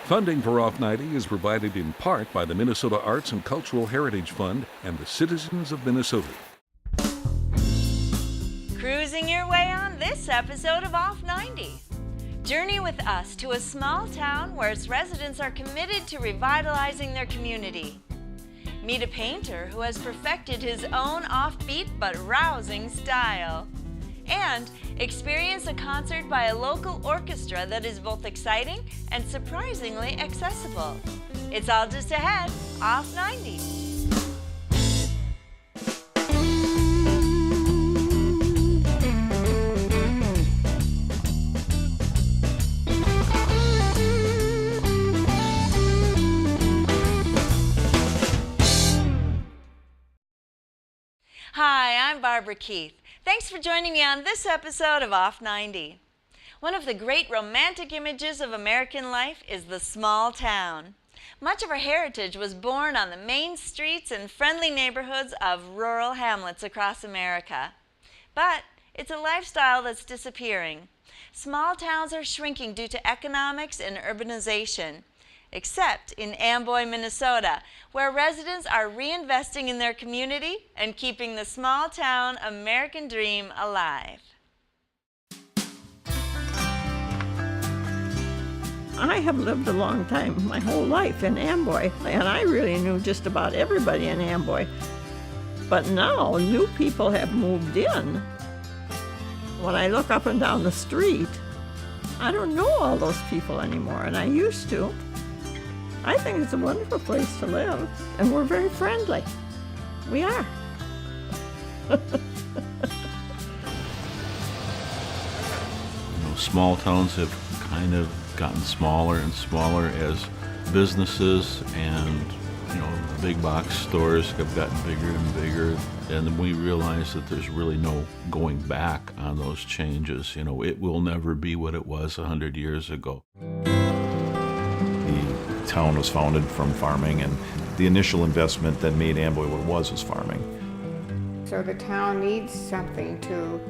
Funding for Off 90 is provided in part by the Minnesota Arts and Cultural Heritage Fund and the citizens of Minnesota. Cruising your way on this episode of Off 90. Journey with us to a small town where its residents are committed to revitalizing their community. Meet a painter who has perfected his own offbeat but rousing style. And experience a concert by a local orchestra that is both exciting and surprisingly accessible. It's all just ahead, Off 90. Hi, I'm Barbara Keith. Thanks for joining me on this episode of Off 90. One of the great romantic images of American life is the small town. Much of our heritage was born on the main streets and friendly neighborhoods of rural hamlets across America. But it's a lifestyle that's disappearing. Small towns are shrinking due to economics and urbanization. Except in Amboy, Minnesota, where residents are reinvesting in their community and keeping the small town American dream alive. I have lived a long time, my whole life in Amboy, and I really knew just about everybody in Amboy. But now new people have moved in. When I look up and down the street, I don't know all those people anymore, and I used to. I think it's a wonderful place to live, and we're very friendly. We are. Small towns have kind of gotten smaller and smaller as businesses and, the big box stores have gotten bigger and bigger. And then we realize that there's really no going back on those changes. It will never be what it was 100 years ago. The town was founded from farming, and the initial investment that made Amboy what it was farming. So the town needs something to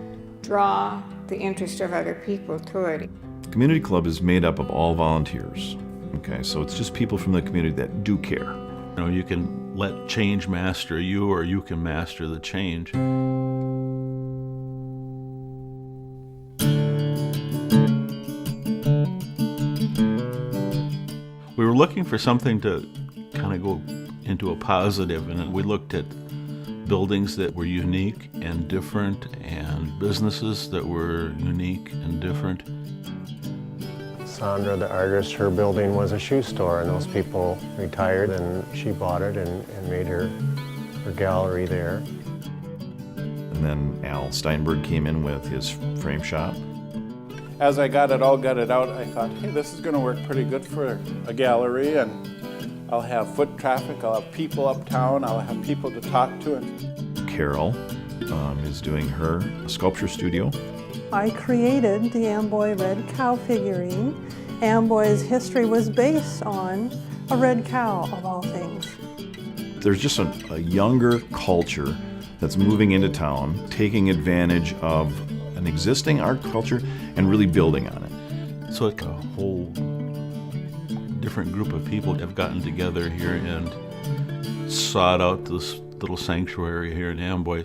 draw the interest of other people to it. The community club is made up of all volunteers. Okay, so it's just people from the community that do care. You can let change master you, or you can master the change. We were looking for something to kind of go into a positive, and we looked at buildings that were unique and different, and businesses that were unique and different. Sandra, the artist, her building was a shoe store, and those people retired, and she bought it and made her gallery there. And then Al Steinberg came in with his frame shop. As I got it all gutted out, I thought, hey, this is going to work pretty good for a gallery, and I'll have foot traffic, I'll have people uptown, I'll have people to talk to. Carol is doing her sculpture studio. I created the Amboy red cow figurine. Amboy's history was based on a red cow, of all things. There's just a younger culture that's moving into town, taking advantage of an existing art culture and really building on it. So like a whole different group of people have gotten together here and sought out this little sanctuary here in Amboy.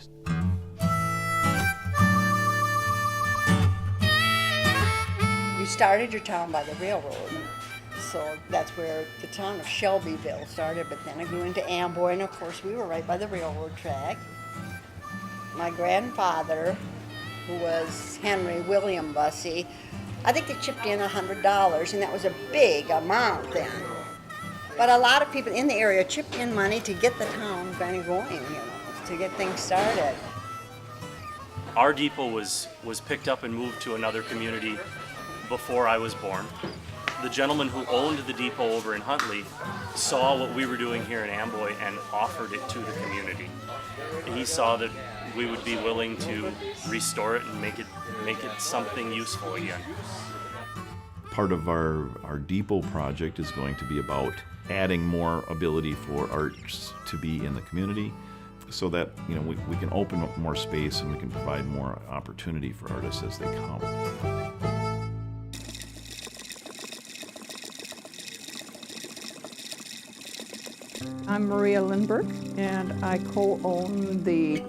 You started your town by the railroad, so that's where the town of Shelbyville started, but then it grew into Amboy, and of course we were right by the railroad track. My grandfather, who was Henry William Bussey, I think they chipped in $100, and that was a big amount then. But a lot of people in the area chipped in money to get the town kind of going, to get things started. Our depot was picked up and moved to another community before I was born. The gentleman who owned the depot over in Huntley saw what we were doing here in Amboy and offered it to the community. He saw that we would be willing to restore it and make it something useful again. Part of our depot project is going to be about adding more ability for arts to be in the community, so that we can open up more space and we can provide more opportunity for artists as they come. I'm Maria Lindbergh, and I co-own the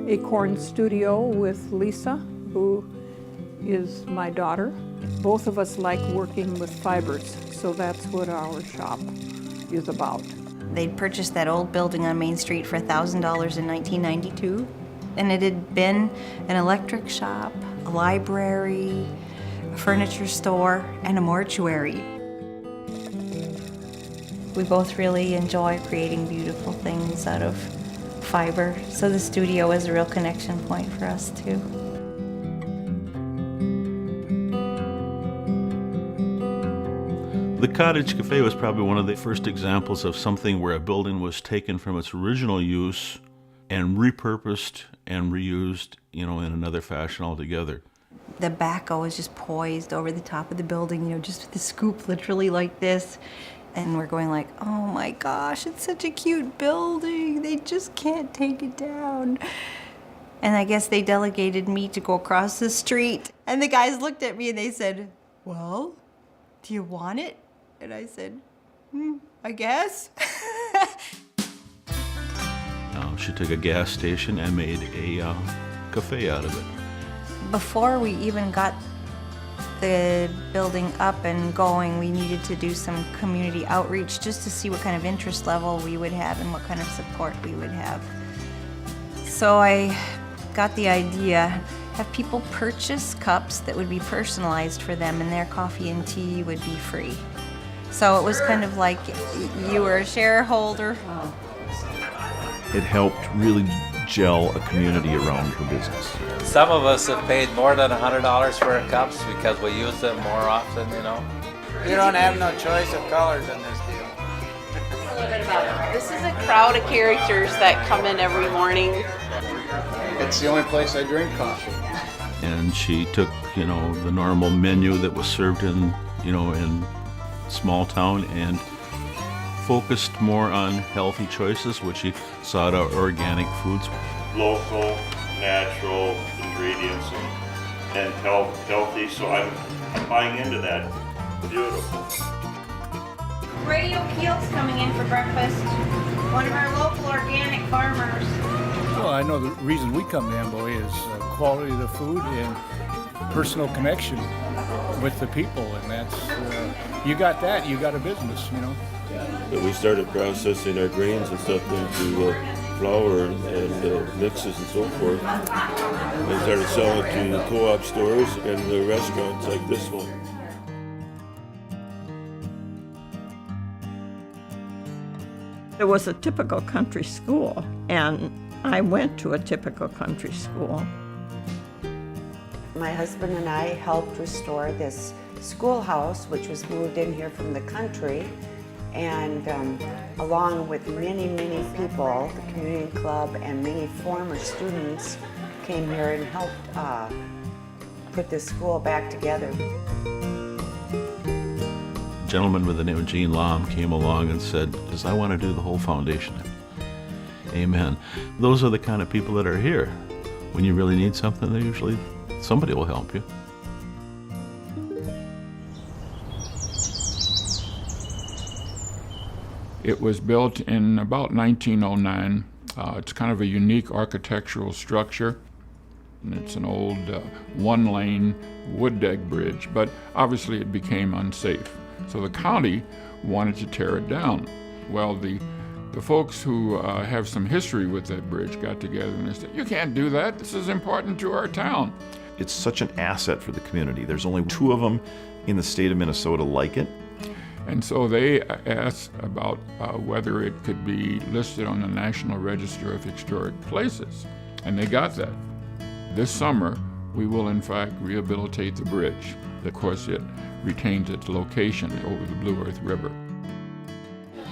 Acorn Studio with Lisa, who is my daughter. Both of us like working with fibers, so that's what our shop is about. They purchased that old building on Main Street for $1,000 in 1992, and it had been an electric shop, a library, a furniture store, and a mortuary. We both really enjoy creating beautiful things out of fiber, so the studio is a real connection point for us too. The Cottage Cafe was probably one of the first examples of something where a building was taken from its original use and repurposed and reused, in another fashion altogether. The backhoe was just poised over the top of the building, just with the scoop literally like this. And we're going like, oh my gosh, it's such a cute building. They just can't take it down. And I guess they delegated me to go across the street. And the guys looked at me and they said, well, do you want it? And I said, I guess. She took a gas station and made a cafe out of it. Before we even got the building up and going, we needed to do some community outreach just to see what kind of interest level we would have and what kind of support we would have. So I got the idea, have people purchase cups that would be personalized for them, and their coffee and tea would be free. So it was kind of like you were a shareholder. It helped really gel a community around her business. Some of us have paid more than $100 for our cups because we use them more often, You don't have no choice of colors in this deal. A little bit about it. This is a crowd of characters that come in every morning. It's the only place I drink coffee. And she took, the normal menu that was served in small town and focused more on healthy choices, which she sought out organic foods. Local, natural ingredients and healthy, so I'm buying into that. Beautiful. Radio Keel's coming in for breakfast. One of our local organic farmers. Well, I know the reason we come to Amboy is quality of the food and personal connection with the people, and that's, you got that, you got a business, But we started processing our grains and stuff into flour and mixes and so forth. We started selling to the co-op stores and the restaurants like this one. It was a typical country school, and I went to a typical country school. My husband and I helped restore this schoolhouse, which was moved in here from the country, and along with many, many people, the community club and many former students came here and helped put this school back together. A gentleman with the name of Gene Lom came along and said, I want to do the whole foundation. Amen. Those are the kind of people that are here. When you really need something, somebody will help you. It was built in about 1909. It's kind of a unique architectural structure. And it's an old one-lane wood deck bridge, but obviously it became unsafe. So the county wanted to tear it down. Well, the folks who have some history with that bridge got together and they said, you can't do that. This is important to our town. It's such an asset for the community. There's only 2 of them in the state of Minnesota like it. And so they asked about whether it could be listed on the National Register of Historic Places, and they got that. This summer, we will in fact rehabilitate the bridge. Of course, it retains its location over the Blue Earth River.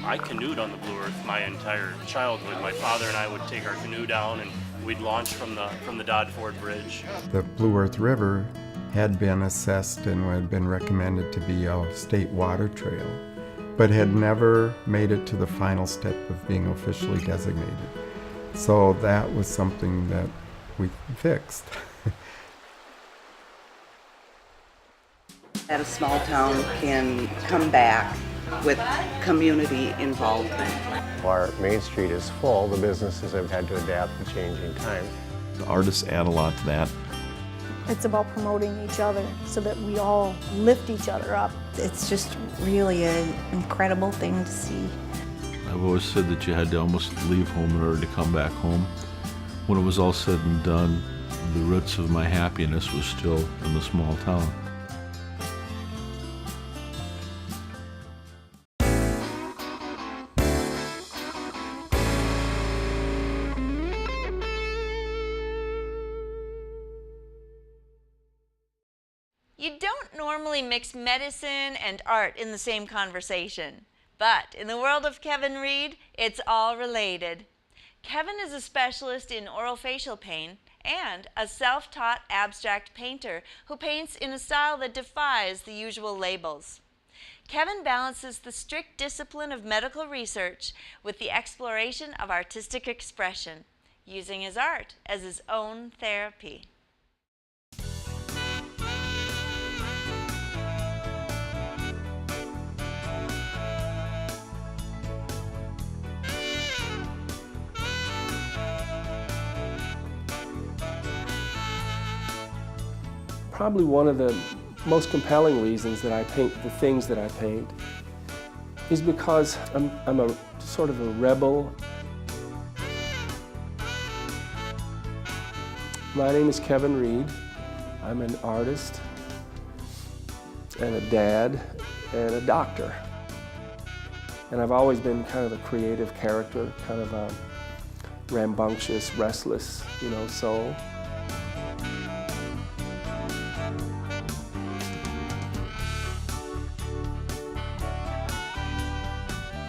I canoed on the Blue Earth my entire childhood. My father and I would take our canoe down and we'd launch from the Dodd Ford Bridge. The Blue Earth River had been assessed and had been recommended to be a state water trail, but had never made it to the final step of being officially designated. So that was something that we fixed. That a small town can come back with community involvement. Our Main Street is full. The businesses have had to adapt to changing times. The artists add a lot to that. It's about promoting each other so that we all lift each other up. It's just really an incredible thing to see. I've always said that you had to almost leave home in order to come back home. When it was all said and done, the roots of my happiness was still in the small town. You don't normally mix medicine and art in the same conversation, but in the world of Kevin Reed, it's all related. Kevin is a specialist in orofacial pain and a self-taught abstract painter who paints in a style that defies the usual labels. Kevin balances the strict discipline of medical research with the exploration of artistic expression, using his art as his own therapy. Probably one of the most compelling reasons that I paint the things that I paint is because I'm a sort of a rebel. My name is Kevin Reed. I'm an artist and a dad and a doctor. And I've always been kind of a creative character, kind of a rambunctious, restless, soul.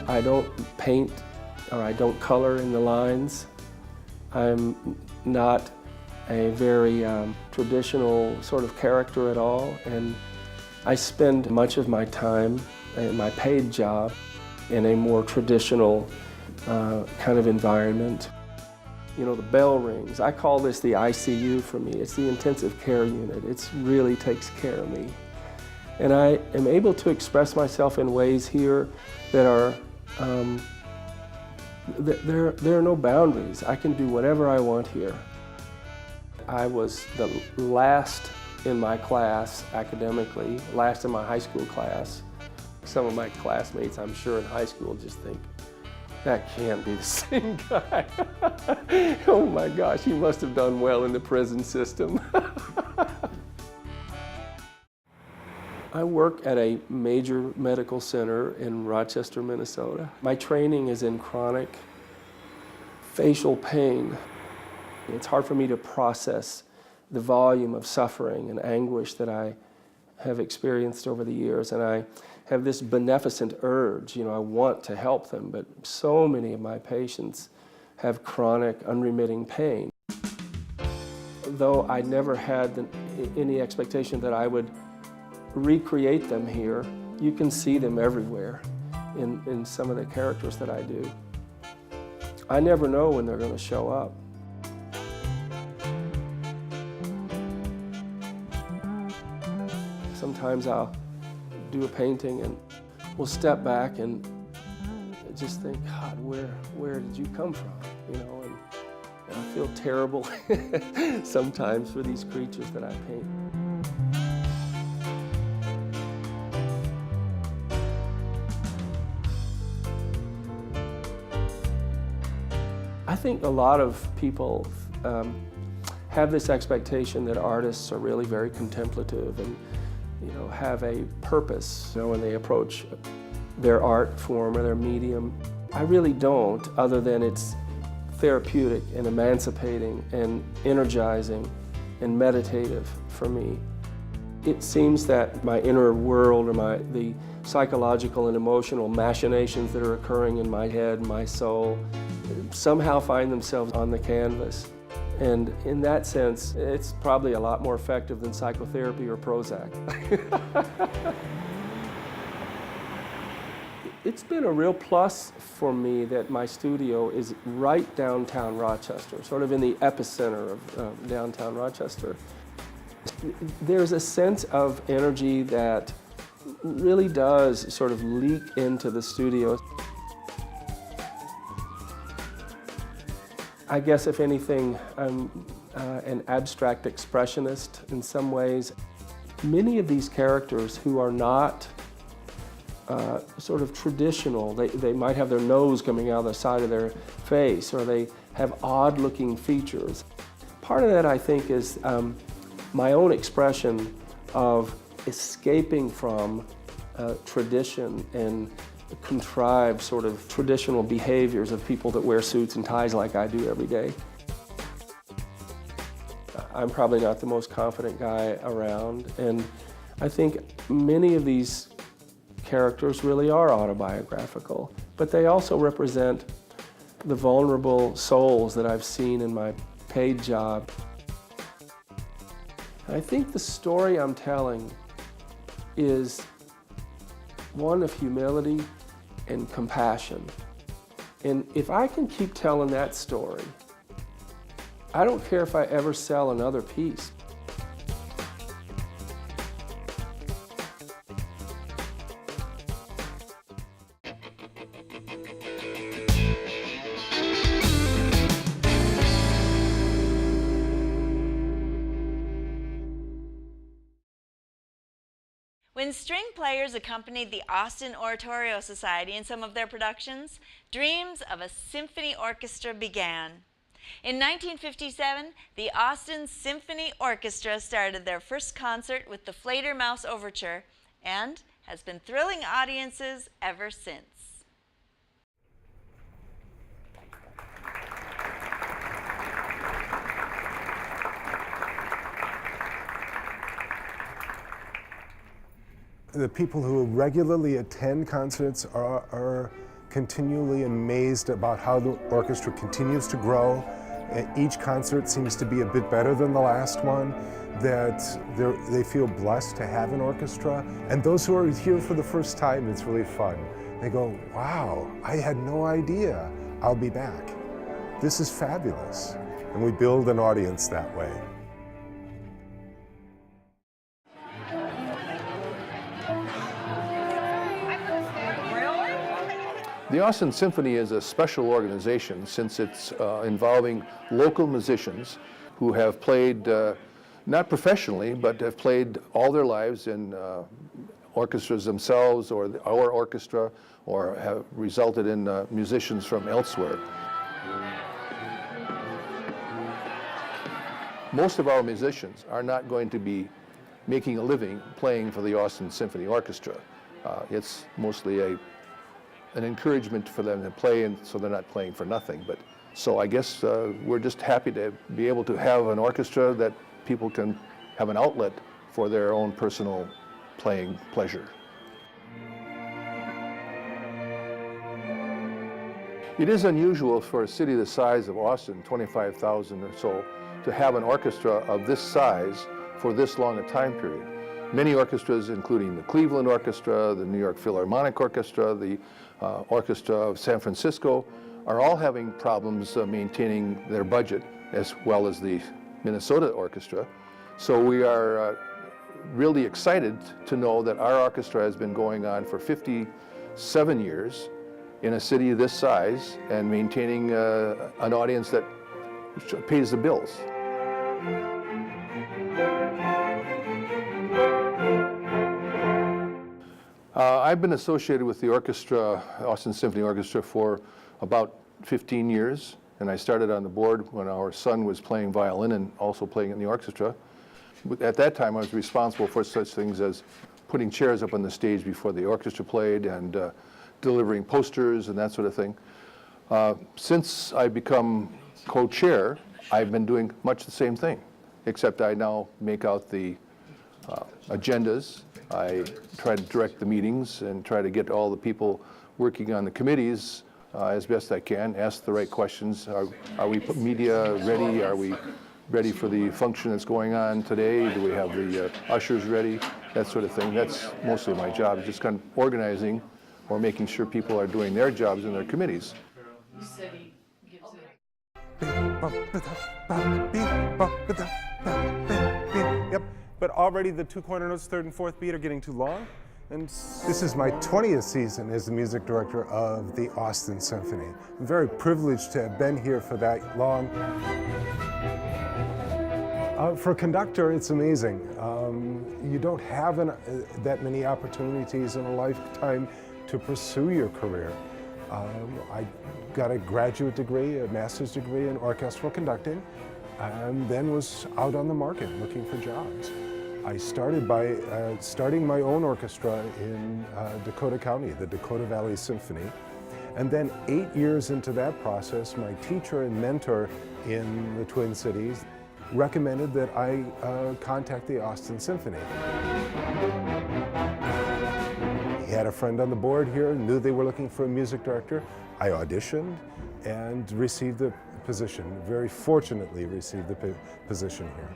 I don't paint or I don't color in the lines. I'm not a very traditional sort of character at all, and I spend much of my time in my paid job in a more traditional kind of environment. The bell rings. I call this the ICU for me. It's the intensive care unit. It really takes care of me. And I am able to express myself in ways here that are there are no boundaries. I can do whatever I want here. I was the last in my class academically, last in my high school class. Some of my classmates, I'm sure in high school, just think, that can't be the same guy. Oh my gosh, he must have done well in the prison system. I work at a major medical center in Rochester, Minnesota. My training is in chronic facial pain. It's hard for me to process the volume of suffering and anguish that I have experienced over the years, and I have this beneficent urge, I want to help them, but so many of my patients have chronic, unremitting pain. Though I never had any expectation that I would recreate them here, you can see them everywhere in some of the characters that I do. I never know when they're going to show up. Sometimes I'll do a painting and we'll step back and just think, God, where did you come from? And I feel terrible sometimes for these creatures that I paint. I think a lot of people have this expectation that artists are really very contemplative and have a purpose when they approach their art form or their medium. I really don't, other than it's therapeutic and emancipating and energizing and meditative for me. It seems that my inner world or the psychological and emotional machinations that are occurring in my head, my soul, somehow find themselves on the canvas. And in that sense, it's probably a lot more effective than psychotherapy or Prozac. It's been a real plus for me that my studio is right downtown Rochester, sort of in the epicenter of downtown Rochester. There's a sense of energy that really does sort of leak into the studio. I guess if anything, I'm an abstract expressionist in some ways. Many of these characters who are not sort of traditional, they might have their nose coming out of the side of their face, or they have odd-looking features. Part of that, I think, is my own expression of escaping from tradition and contrived sort of traditional behaviors of people that wear suits and ties like I do every day. I'm probably not the most confident guy around, and I think many of these characters really are autobiographical, but they also represent the vulnerable souls that I've seen in my paid job. I think the story I'm telling is one of humility and compassion. And if I can keep telling that story, I don't care if I ever sell another piece. When string players accompanied the Austin Oratorio Society in some of their productions, dreams of a symphony orchestra began. In 1957, the Austin Symphony Orchestra started their first concert with the Fledermaus Overture and has been thrilling audiences ever since. The people who regularly attend concerts are continually amazed about how the orchestra continues to grow. Each concert seems to be a bit better than the last one, that they feel blessed to have an orchestra. And those who are here for the first time, it's really fun. They go, wow, I had no idea. I'll be back. This is fabulous. And we build an audience that way. The Austin Symphony is a special organization since it's involving local musicians who have played, not professionally, but have played all their lives in orchestras themselves or our orchestra, or have resulted in musicians from elsewhere. Most of our musicians are not going to be making a living playing for the Austin Symphony Orchestra. It's mostly an encouragement for them to play, and so they're not playing for nothing. But so I guess we're just happy to be able to have an orchestra that people can have an outlet for their own personal playing pleasure. It is unusual for a city the size of Austin, 25,000 or so, to have an orchestra of this size for this long a time period. Many orchestras, including the Cleveland Orchestra, the New York Philharmonic Orchestra, the Orchestra of San Francisco, are all having problems maintaining their budget, as well as the Minnesota Orchestra. So we are really excited to know that our orchestra has been going on for 57 years in a city this size and maintaining an audience that pays the bills. I've been associated with the orchestra, Austin Symphony Orchestra, for about 15 years, and I started on the board when our son was playing violin and also playing in the orchestra. At that time, I was responsible for such things as putting chairs up on the stage before the orchestra played and delivering posters and that sort of thing. Since I've become co-chair, I've been doing much the same thing, except I now make out the agendas. I try to direct the meetings and try to get all the people working on the committees as best I can, ask the right questions. Are we media ready? Are we ready for the function that's going on today? Do we have the ushers ready? That sort of thing. That's mostly my job, just kind of organizing or making sure people are doing their jobs in their committees. Yep, but already the two corner notes, third and fourth beat, are getting too long. And this is my 20th season as the music director of the Austin Symphony. I'm very privileged to have been here for that long. For a conductor, it's amazing. You don't have that many opportunities in a lifetime to pursue your career. I got a graduate degree, a master's degree in orchestral conducting, and then was out on the market looking for jobs. I started by starting my own orchestra in Dakota County, the Dakota Valley Symphony. And then 8 years into that process, my teacher and mentor in the Twin Cities recommended that I contact the Austin Symphony. He had a friend on the board here, knew they were looking for a music director. I auditioned and received the position, very fortunately received the position here.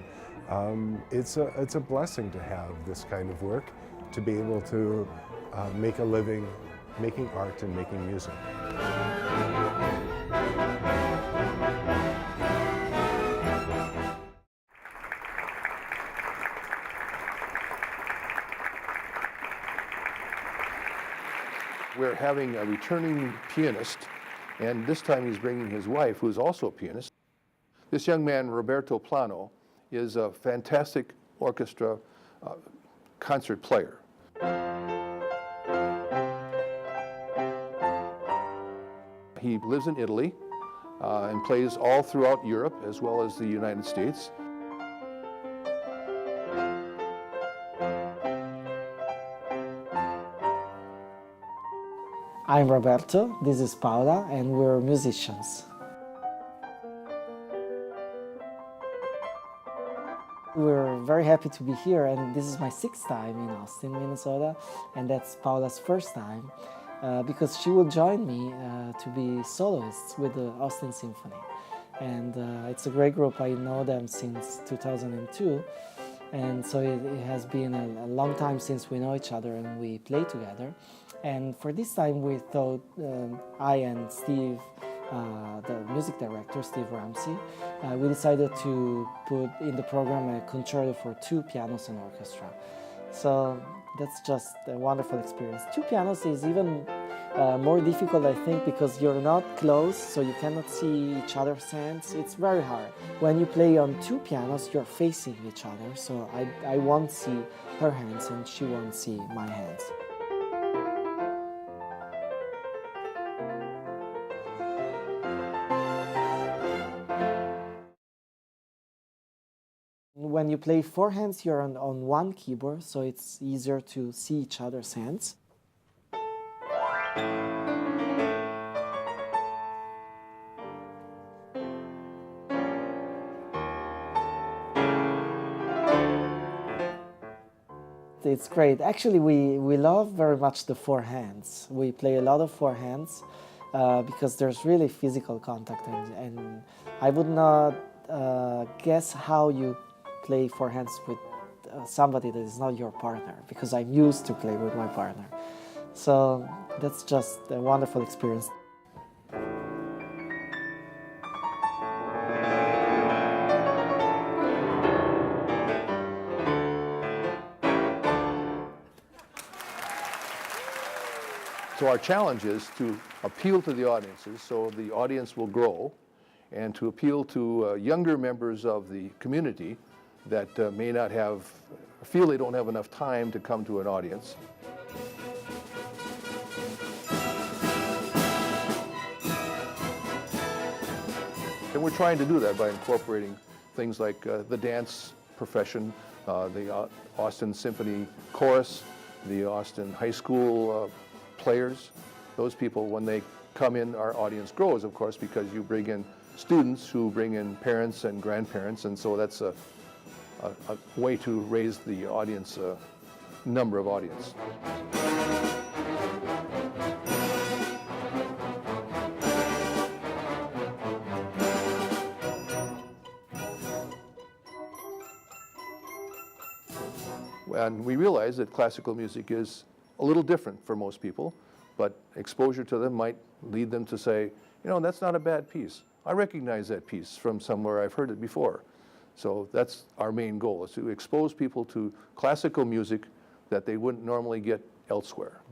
It's a blessing to have this kind of work, to be able to make a living making art and making music. We're having a returning pianist, and this time he's bringing his wife, who's also a pianist. This young man, Roberto Plano, is a fantastic orchestra concert player. He lives in Italy and plays all throughout Europe as well as the United States. I'm Roberto, this is Paula, and we're musicians. We're very happy to be here, and this is my 6th time in Austin, Minnesota, and that's Paula's 1st time, because she will join me to be soloists with the Austin Symphony. And it's a great group. I know them since 2002, and so it has been a long time since we know each other and we play together. And for this time we thought, I and Steve, the music director, Steve Ramsey, we decided to put in the program a concerto for 2 pianos and orchestra. So that's just a wonderful experience. 2 pianos is even more difficult, I think, because you're not close, so you cannot see each other's hands. It's very hard. When you play on 2 pianos, you're facing each other, so I won't see her hands and she won't see my hands. When you play 4 hands, you're on one keyboard, so it's easier to see each other's hands. It's great. Actually, we love very much the 4 hands. We play a lot of 4 hands because there's really physical contact, and I would not guess how you play 4 hands with somebody that is not your partner, because I'm used to play with my partner. So that's just a wonderful experience. So our challenge is to appeal to the audiences so the audience will grow, and to appeal to younger members of the community that may not feel they don't have enough time to come to an audience. And we're trying to do that by incorporating things like the dance profession, the Austin Symphony Chorus, the Austin High School players. Those people, when they come in, our audience grows, of course, because you bring in students who bring in parents and grandparents, and so that's a way to raise the audience, number of audience. And we realize that classical music is a little different for most people, but exposure to them might lead them to say, you know, that's not a bad piece. I recognize that piece from somewhere, I've heard it before. So that's our main goal, is to expose people to classical music that they wouldn't normally get elsewhere.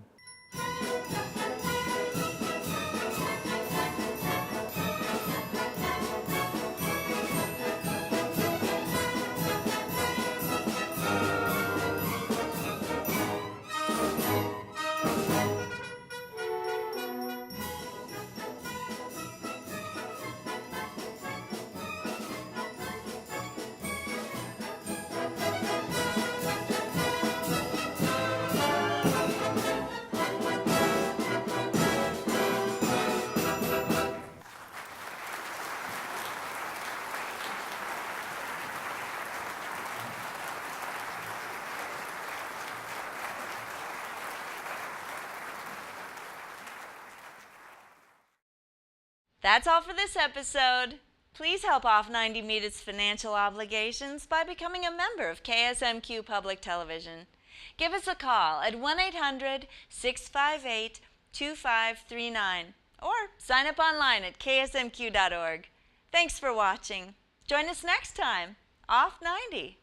That's all for this episode. Please help Off 90 meet its financial obligations by becoming a member of KSMQ Public Television. Give us a call at 1-800-658-2539 or sign up online at ksmq.org. Thanks for watching. Join us next time. Off 90.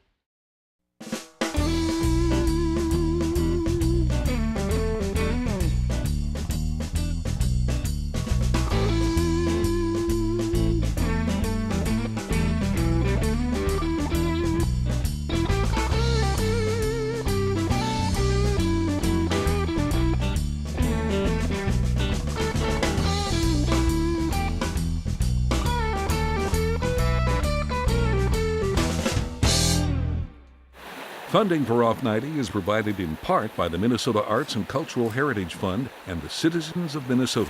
Funding for Off 90 is provided in part by the Minnesota Arts and Cultural Heritage Fund and the citizens of Minnesota.